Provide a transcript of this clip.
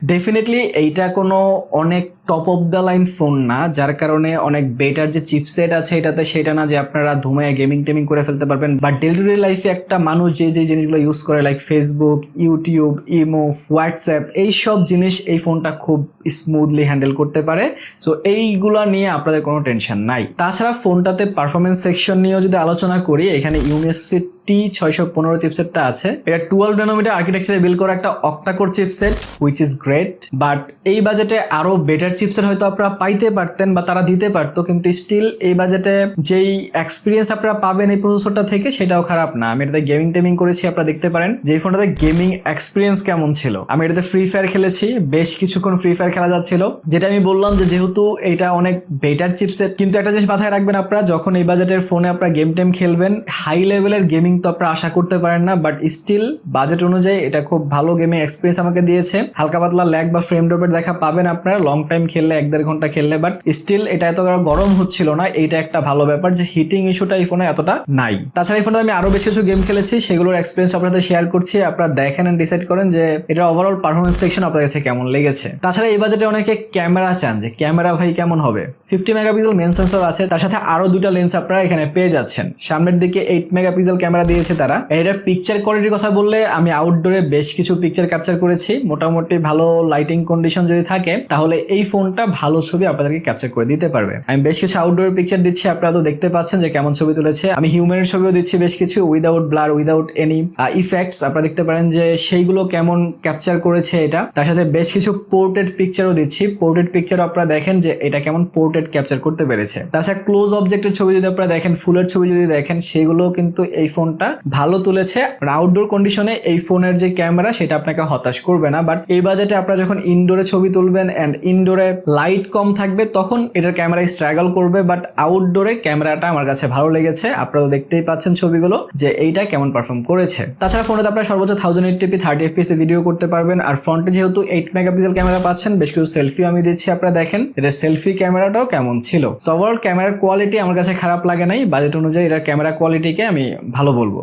Definitely এইটা কোনো অনেক top of the line phone না, যার কারণে অনেক বেটার যে চিপসেট আছে এটাতে, সেটা না যে আপনারা ধুমায় গেমিং টেমিং করে ফেলতে পারবেন। বাট ডেলি টু ডে লাইফে একটা মানুষ যে যে জিনিসগুলো ইউজ করে, like Facebook, YouTube, imo, WhatsApp, এই সব জিনিস এই ফোনটা খুব স্মুথলি হ্যান্ডেল করতে পারে। সো এইগুলা নিয়ে আপনাদের কোনো টেনশন নাই। তাছাড়া ফোনটাতে পারফরমেন্স সেকশন নিয়েও যদি আলোচনা করি, এখানে ইউনিসি T615 চিপসেটটা আছে। এটা 12 ন্যানোমিটার আর্কিটেকচারে বিল্ড করা একটা octa-core chipset, which is great. But এই বাজেটে আরো বেটার চিপসেট হয়তো আপনারা পাইতে পারতেন বা তারা দিতে পারতো, কিন্তু স্টিল এই বাজেটে যেই এক্সপিরিয়েন্স আপনারা পাবেন এই প্রসেসরটা থেকে সেটাও খারাপ না। আমি এটাতে গেমিং টেমিং করেছি, আপনারা দেখতে পারেন যে এই ফোনটাতে গেমিং এক্সপিরিয়েন্স কেমন ছিল। আমি এটাতে ফ্রি ফায়ার খেলেছি, বেশ কিছুক্ষণ ফ্রি ফায়ার খেলা যাচ্ছিল। যেটা আমি বললাম যে যেহেতু এটা অনেক বেটার চিপসেট, কিন্তু একটা জিনিস মাথায় রাখবেন আপনারা, যখন এই বাজেটের ফোনে আপনারা গেম টেম খেলবেন, হাই লেভেলের গেমিং তো আপনারা আশা করতে পারেন না। বাট স্টিল বাজেট অনুযায়ী এটা খুব ভালো গেমিং এক্সপিরিয়েন্স আমাকে দিয়েছে। হালকা পাতলা ল্যাগ বা ফ্রেম ড্রপের দেখা পাবেন আপনারা লং টাইম খেললে, 1-1.5 ঘন্টা খেললে। বাট স্টিল এটা এত গরম হচ্ছিল না, এইটা একটা ভালো ব্যাপার যে হিটিং ইস্যুটা এই ফোনে এতটা নাই। তাছাড়া এই ফোনে আমি আরো বেশ কিছু গেম খেলেছি, সেগুলোর এক্সপিরিয়েন্স আপনাদের শেয়ার করছি। আপনারা দেখেন এন্ড ডিসাইড করেন যে এটা ওভারঅল পারফরমেন্স সেকশন আপনাদের কাছে কেমন লেগেছে। তাছাড়া এই বাজেটে অনেকে ক্যামেরা চান, যে ক্যামেরা ভাই কেমন হবে। 50 মেগাপিক্সেল মেন সেন্সর আছে, তার সাথে আরো দুইটা লেন্স আপনারা এখানে পেয়ে যাচ্ছেন। সামনের দিকে 8 মেগাপিক্সেল ক্যামেরা দিয়েছে তারা। এটার পিকচার কোয়ালিটির কথা বললে, আমি আউটডোরে বেশ কিছু পিকচার ক্যাপচার করেছি। মোটামুটি ভালো লাইটিং কন্ডিশন যদি থাকে তাহলে এই ফোনটা ভালো ছবি আপনাদেরকে ক্যাপচার করে দিতে পারবে। আমি বেশ কিছু আউটডোর পিকচার দিচ্ছি, আপনারা তো দেখতে পাচ্ছেন যে কেমন ছবি তুলেছে। আমি হিউম্যানের ছবিও দিচ্ছি বেশ কিছু, without blur, without any effects. আপনারা দেখতে পারেন যে সেইগুলো কেমন ক্যাপচার করেছে এটা। তার সাথে বেশ কিছু পোর্ট্রেট পিকচারও দিচ্ছি। পোর্ট্রেট পিকচার আপনারা দেখেন যে এটা কেমন পোর্ট্রেট ক্যাপচার করতে পেরেছে। তাছাড়া ক্লোজ অবজেক্টের ছবি যদি আপনারা দেখেন, ফুলের ছবি যদি দেখেন, সেগুলো কিন্তু এই ফোনটা ভালো তুলেছে। আউটডোর কন্ডিশনে এই ফোনের যে ক্যামেরা সেটা আপনাকে হতাশ করবে না। বাট এই বাজেটে আপনারা যখন ইনডোরে ছবি তুলবেন এন্ড ইনডোরে লাইট কম থাকবে, তখন এটার ক্যামেরা স্ট্রাগল করবে। বাট আউটডোরে ক্যামেরাটা আমার কাছে ভালো লেগেছে। আপনারা দেখতেই পাচ্ছেন ছবিগুলো যে এইটা কেমন পারফর্ম করেছে। তাছাড়া ফোনে আপনারা সর্বোচ্চ 1080p 30 fps ভিডিও করতে পারবেন। আর ফ্রন্টে যেহেতু 8 মেগাপিক্সেল ক্যামেরা পাচ্ছেন, বেশ কিছু সেলফি আমি দিচ্ছি, আপনারা দেখেন এটার সেলফি ক্যামেরাটাও কেমন ছিল। সো ওভারঅল ক্যামেরার কোয়ালিটি আমার কাছে খারাপ লাগে নাই। বাজেট অনুযায়ী এটার ক্যামেরা কোয়ালিটিকে আমি ভালো বলবো।